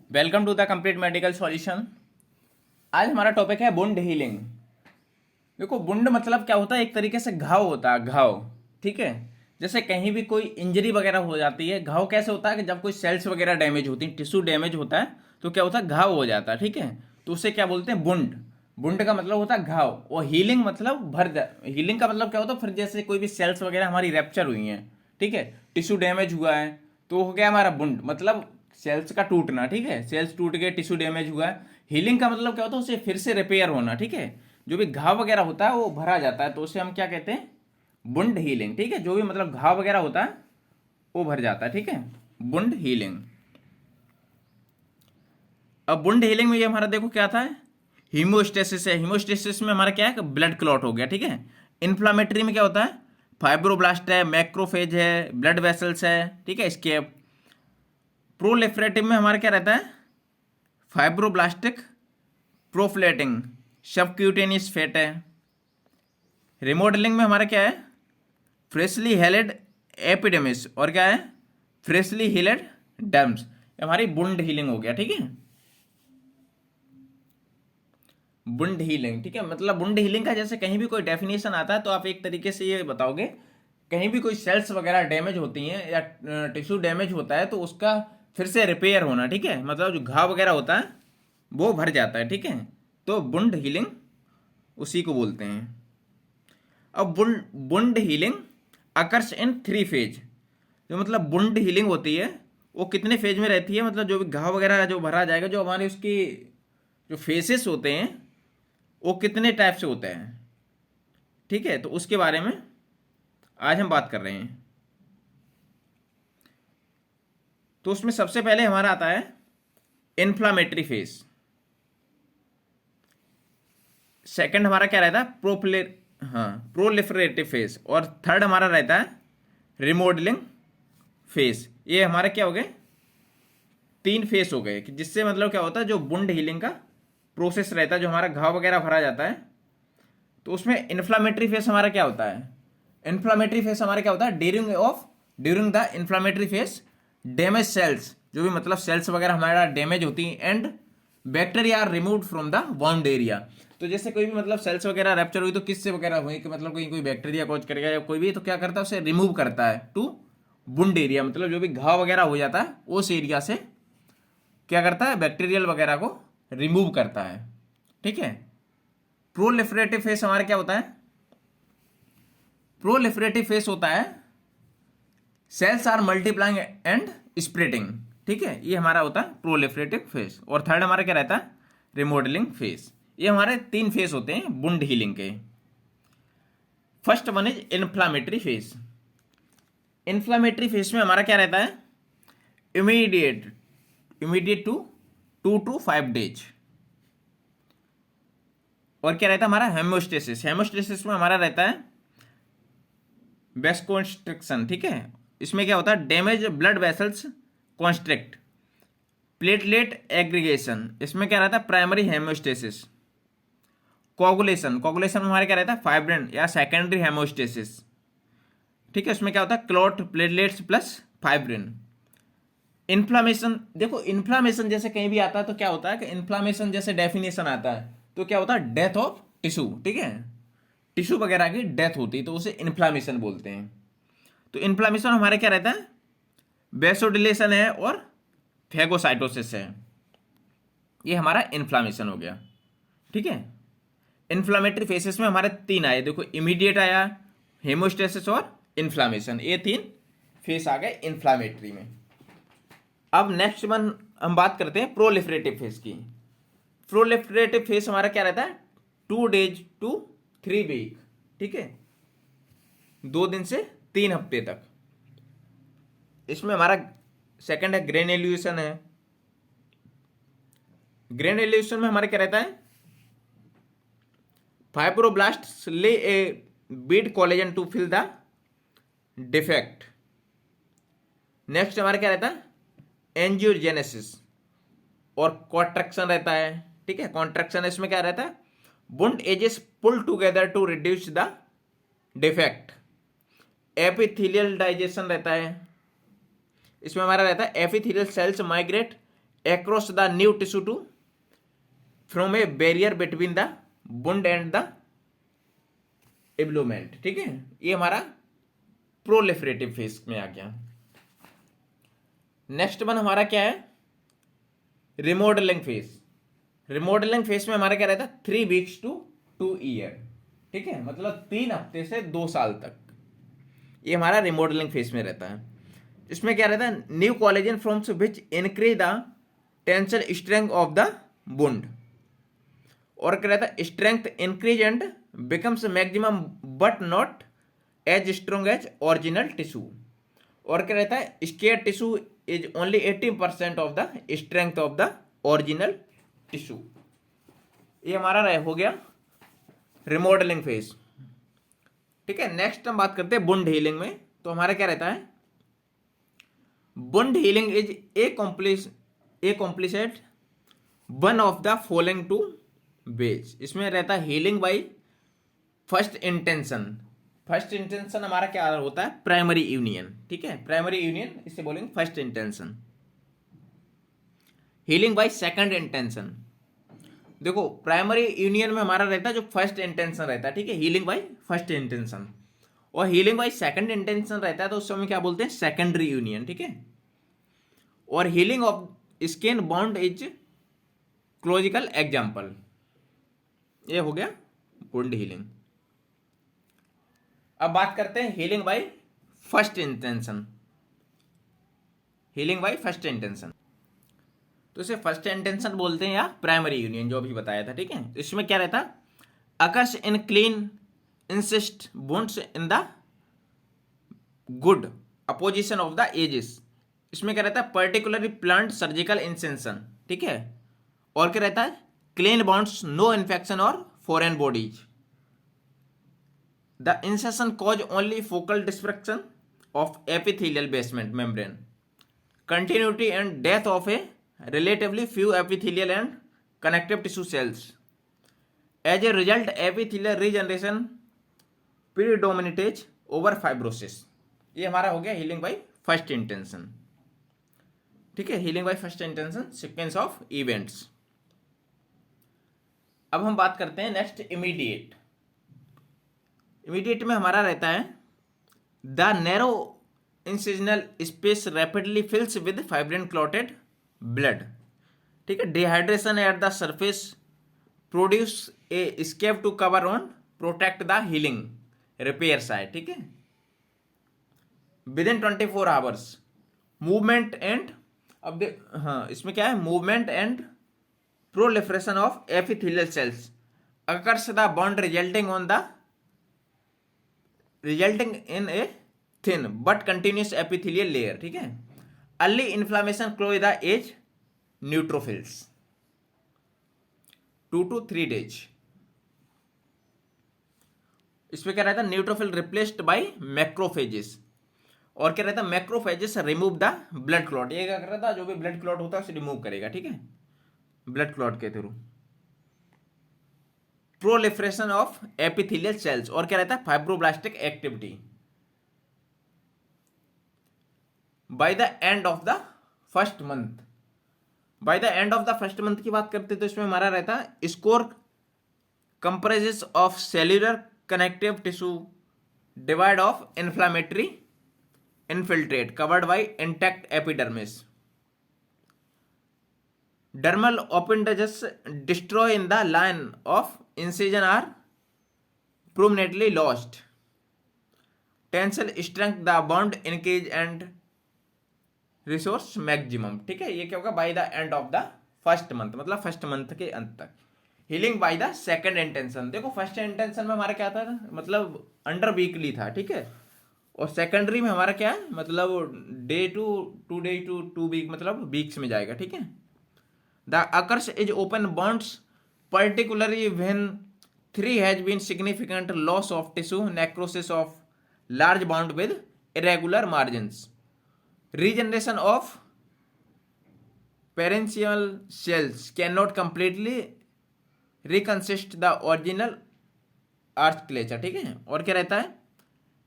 Welcome to the complete medical solution. आज हमारा topic है वुंड हीलिंग। देखो, वुंड मतलब क्या होता है? एक तरीके से घाव होता है, घाव। ठीक है। जैसे कहीं भी कोई इंजरी वगैरह हो जाती है, घाव कैसे होता है कि जब कोई सेल्स वगैरह डैमेज होती है, टिश्यू डैमेज होता है, तो क्या होता है? घाव हो जाता है। ठीक है। तो उसे क्या बोलते हैं? वुंड। वुंड का मतलब होता है घाव, और हीलिंग मतलब हीलिंग का मतलब क्या होता है? फिर जैसे कोई भी सेल्स वगैरह हमारी रैप्चर हुई हैं, ठीक है, टिश्यू डैमेज हुआ है, तो हो गया हमारा वुंड, मतलब सेल्स का टूटना। ठीक है, सेल्स टूट गए, टिश्यू डैमेज हुआ है। हीलिंग का मतलब क्या होता है? उसे फिर से रिपेयर होना। ठीक है। जो भी घाव वगैरह होता है वो भरा जाता है, तो उसे हम क्या कहते हैं? Wound healing. ठीक है। जो भी मतलब घाव वगैरह होता है वो भर जाता है। ठीक है। Wound healing. अब वुंड हीलिंग में ये हमारा देखो क्या था? हीमोस्टेसिस है। हीमोस्टेसिस में हमारा क्या है? ब्लड क्लॉट हो गया। ठीक है। इन्फ्लामेटरी में क्या होता है? फाइब्रोब्लास्ट है, मैक्रोफेज है, ब्लड वेसल्स है। ठीक है। इसके प्रोलिफरेटिव में हमारा क्या रहता है? फाइब्रोब्लास्टिक प्रोफ्लेटिंग सबक्यूटेनियस फैट है। रिमॉडलिंग में हमारा क्या है? फ्रेशली हेलेड एपिडेमिस, और क्या है? फ्रेशली हीलेड डर्म्स। हमारी वुंड हीलिंग हो गया। ठीक है। Wound healing. ठीक है। मतलब वुंड हीलिंग का जैसे कहीं भी कोई डेफिनेशन आता है तो आप एक तरीके से ये बताओगे, कहीं भी कोई सेल्स वगैरह डैमेज होती हैं या टिश्यू डैमेज होता है तो उसका फिर से रिपेयर होना। ठीक है। मतलब जो घाव वगैरह होता है वो भर जाता है। ठीक है। तो वुंड हीलिंग उसी को बोलते हैं। अब wound healing occurs in 3 phase. जो मतलब वुंड हीलिंग होती है वो कितने फेज में रहती है? मतलब जो भी घाव वगैरह जो भरा जाएगा, जो हमारे उसकी जो फेसेस होते हैं वो कितने टाइप से होते हैं। ठीक है। तो उसके बारे में आज हम बात कर रहे हैं। तो उसमें सबसे पहले हमारा आता है इन्फ्लामेटरी फेज। सेकंड हमारा क्या रहता है? Proliferative phase. और थर्ड हमारा रहता है रिमॉडलिंग फेज। ये हमारे क्या हो गए? 3 फेस हो गए, कि जिससे मतलब क्या होता है? जो वुंड हीलिंग का प्रोसेस रहता है, जो हमारा घाव वगैरह भरा जाता है, तो उसमें इन्फ्लामेटरी फेस हमारा क्या होता है? इन्फ्लामेटरी फेस हमारा क्या होता है? During the inflammatory phase damage cells, जो भी मतलब सेल्स वगैरह हमारा डैमेज होती हैं, and bacteria are removed from the wound area. तो जैसे कोई भी मतलब सेल्स वगैरह रैप्चर हुई तो किससे वगैरह हुई, कि मतलब कोई बैक्टीरिया कॉज करेगा या कोई भी, तो क्या करता है? उसे रिमूव करता है टू वुंड एरिया। मतलब जो भी घाव वगैरह हो जाता है उस एरिया से क्या करता है? बैक्टीरियल वगैरह को रिमूव करता है। ठीक है। प्रोलिफरेटिव फेस हमारा क्या होता है? प्रोलिफरेटिव फेस होता है cells are multiplying and spreading. ठीक है। ये हमारा होता है प्रोलिफरेटिव फेस। और थर्ड हमारा क्या रहता है? Remodelling phase. ये हमारे 3 फेस होते हैं वुंड हीलिंग के। First one is inflammatory phase. Inflammatory phase में हमारा क्या रहता है? Immediate immediate to 2 to 5 days। और क्या रहता है हमारा? हेमोस्टेसिस। हेमोस्टेसिस में हमारा रहता है वेस्कोकंस्ट्रिक्शन। ठीक है। इसमें क्या होता है? Damage blood vessels constrict. Platelet aggregation, इसमें क्या रहता है? Primary haemostasis. कोगुलेशन, कोगुलेशन में हमारे क्या रहता है? फाइब्रिन या सेकेंडरी हेमोस्टेसिस। ठीक है। इसमें क्या होता है? Clot platelets plus fibrin. Inflammation, देखो इन्फ्लामेशन जैसे कहीं भी आता है तो क्या होता है कि इन्फ्लामेशन जैसे डेफिनेशन आता है तो क्या होता है? Death of tissue. ठीक है। टिश्यू वगैरह की डेथ होती है तो उसे इन्फ्लामेशन बोलते हैं। तो इन्फ्लामेशन हमारे क्या रहता है? वेसोडिलेशन है और फैगोसाइटोसिस है। ये हमारा इन्फ्लामेशन हो गया। ठीक है। इन्फ्लामेटरी फेसेस में हमारे 3 आए, देखो, इमीडिएट आया, हेमोस्टेसिस और इन्फ्लामेशन। ये 3 फेस आ गए इन्फ्लामेटरी में। अब नेक्स्ट वन हम बात करते हैं प्रोलिफरेटिव फेस की। प्रोलिफरेटिव फेस हमारा क्या रहता है? 2 days to 3 week। ठीक है। 2 दिन से 3 हफ्ते तक। इसमें हमारा सेकंड है ग्रेनुलेशन है। ग्रेनुलेशन में हमारा क्या रहता है? Fibroblast lay a bit collagen to fill the defect. Next हमारा क्या रहता है? एंजियोजेनेसिस और कॉन्ट्रैक्शन रहता है। ठीक है। कॉन्ट्रैक्शन इसमें क्या रहता है? Wound edges pull together to reduce the defect. Epithelial digestion रहता है। इसमें हमारा रहता है epithelial cells migrate across the new tissue to from a barrier between the wound and the एब्लोमेंट। ठीक है, ये हमारा प्रोलिफरेटिव फेज में आ गया। नेक्स्ट वन हमारा क्या है, रिमॉडलिंग फेज। रिमॉडलिंग फेज में हमारा क्या रहता है 3 वीक्स टू 2 ईयर। ठीक है, मतलब 3 हफ्ते से 2 साल तक ये हमारा रिमॉडलिंग फेज में रहता है। इसमें क्या रहता है, new collagen forms which increase the tension strength of the wound. और क्या रहता है, strength increase and becomes maximum but not as strong as original tissue. और क्या रहता है, scar tissue is only 80% of the strength of the original tissue. ये हमारा हो गया रिमॉडलिंग फेज। ठीक है, नेक्स्ट हम बात करते हैं वुंड हीलिंग में। तो हमारा क्या रहता है, wound healing is a complicated one of the following two ways. इसमें रहता है healing by first intention. First intention हमारा क्या होता है, प्राइमरी यूनियन। ठीक है, प्राइमरी यूनियन इसे बोलेंगे first intention. Healing by second intention, देखो प्राइमरी यूनियन में हमारा रहता है जो फर्स्ट इंटेंशन रहता है। ठीक है, हीलिंग बाई फर्स्ट इंटेंशन। और हीलिंग बाई सेकंड इंटेंशन रहता है तो उस समय क्या बोलते हैं, सेकेंडरी यूनियन। ठीक है, और healing of skin wound is classical example. ये हो गया वुंड हीलिंग। अब बात करते हैं healing by first intention. Healing by first intention तो इसे फर्स्ट इंटेंशन बोलते हैं या प्राइमरी यूनियन, जो अभी बताया था। ठीक है, इसमें क्या रहता है, occurs in clean incised wounds in the good apposition of the edges. इसमें क्या रहता है, पर्टिकुलरली प्लांट सर्जिकल इंसेंशन। ठीक है, और क्या रहता है, क्लीन बॉन्ड्स, नो इन्फेक्शन और foreign bodies. The incision cause only focal destruction of epithelial basement membrane, continuity and death of a relatively few epithelial and connective tissue cells. As a result, epithelial regeneration predominates over fibrosis. ये हमारा हो गया healing by first intention. ठीक है, healing by first intention sequence of events. अब हम बात करते हैं नेक्स्ट इमीडिएट। इमीडिएट में हमारा रहता है the narrow incisional space rapidly fills with fibrin clotted blood. ठीक है, dehydration at the surface produce a scab to cover on protect the healing repair site. ठीक है, within 24 hours movement and अब हाँ इसमें क्या है, movement and proliferation of epithelial cells occurs the bond resulting in a thin but continuous epithelial layer. ठीक है, early inflammation close the edge neutrophils 2 to 3 days। इसमें क्या रहता है, न्यूट्रोफिल रिप्लेस्ड बाय मैक्रोफेजेस। और क्या रहता है, macrophages remove the blood clot. ये क्या कर रहा था, जो भी ब्लड क्लॉट होता है उसे रिमूव करेगा। ठीक है, ब्लड क्लॉट के थ्रू। प्रोलिफरेशन ऑफ एपिथेलियल सेल्स, और क्या रहता है, fibroblastic activity by the end of the first month. By the end of the first month की बात करते तो इसमें हमारा रहता है scar comprises of cellular connective tissue devoid of inflammatory infiltrate covered by intact epidermis. Dermal appendages destroyed in the line of incision are permanently lost. Tensile strength the wound increase and resource maximum. ठीक है, ये क्या होगा, bye the end of the first month, मतलब first month के अंत तक। Healing by the second intention, देखो फर्स्ट इंटेंशन में हमारा क्या था, मतलब अंडर वीकली था। ठीक है, और सेकेंडरी में हमारा क्या है, मतलब डे टू 2 वीक, मतलब वीक्स में जाएगा। ठीक है, the occurs is open wounds particularly when 3 has been significant loss of tissue, necrosis of large wound with irregular margins, regeneration of parenchymal cells cannot completely reconstruct the original architecture. ठीक है, और क्या रहता है,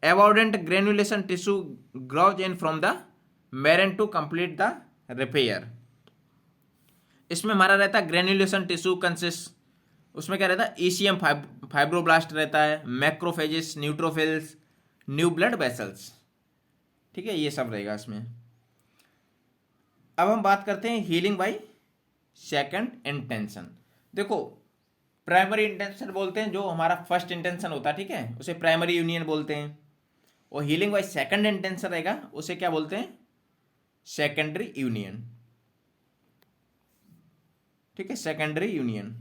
abundant granulation tissue grows in from the marrow to complete the repair. इसमें हमारा रहता है ग्रेन्युलेशन टिश्यू कंसिस्ट, उसमें क्या रहता है ईसीएम फाइब्रोब्लास्ट रहता है, macrophages, neutrophils, new blood vessels, ठीक है, ये सब रहेगा इसमें। अब हम बात करते हैं हीलिंग बाय सेकंड इंटेंशन। देखो प्राइमरी इंटेंशन बोलते हैं जो हमारा फर्स्ट इंटेंशन होता है, ठीक है, उसे प्राइमरी यूनियन बोलते हैं। और हीलिंग बाय सेकंड इंटेंशन रहेगा उसे क्या बोलते हैं, सेकेंडरी यूनियन, ठीक है, सेकेंडरी यूनियन।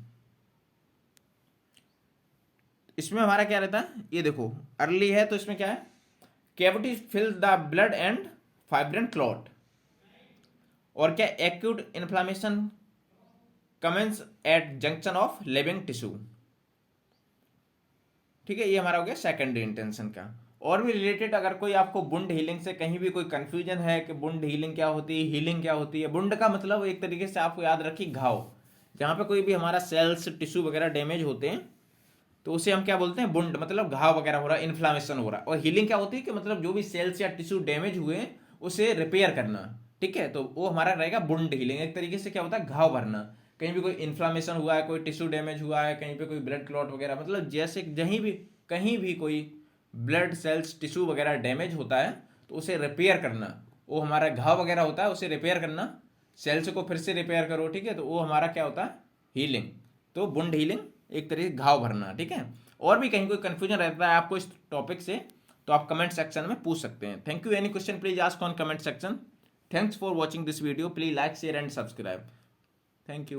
इसमें हमारा क्या रहता है, ये देखो अर्ली है तो इसमें क्या है, cavity fill the blood and fibrin clot, और क्या acute inflammation commences at junction of living tissue, ठीक है, ये हमारा हो गया सेकेंडरी इंटेंशन का। और भी रिलेटेड अगर कोई आपको वुंड हीलिंग से कहीं भी कोई कंफ्यूजन है कि वुंड हीलिंग क्या होती है, हीलिंग क्या होती है, वुंड का मतलब एक तरीके से आपको याद रखिए घाव, जहाँ पे कोई भी हमारा सेल्स टिश्यू वगैरह डैमेज होते हैं तो उसे हम क्या बोलते हैं, वुंड, मतलब घाव वगैरह हो रहा है, इन्फ्लामेशन हो रहा है। और हीलिंग क्या होती है कि मतलब जो भी सेल्स या टिश्यू डैमेज हुए हैं उसे रिपेयर करना, ठीक है, तो वो हमारा रहेगा वुंड हीलिंग। एक तरीके से क्या होता है, घाव भरना, कहीं भी कोई इन्फ्लामेशन हुआ है, कोई टिश्यू डैमेज हुआ है, कहीं पे कोई ब्लड क्लॉट वगैरह, मतलब जैसे कहीं भी कोई ब्लड सेल्स टिश्यू वगैरह डैमेज होता है तो उसे रिपेयर करना, वो हमारा घाव वगैरह होता है उसे रिपेयर करना, सेल्स को फिर से रिपेयर करो, ठीक है, तो वो हमारा क्या होता है, हीलिंग। तो वुंड हीलिंग एक तरीके से घाव भरना, ठीक है। और भी कहीं कोई कंफ्यूजन रहता है आपको इस टॉपिक से तो आप कमेंट सेक्शन में पूछ सकते हैं। Thank you, any question please ask on comment section. Thanks for watching this video, please like share and subscribe. Thank you.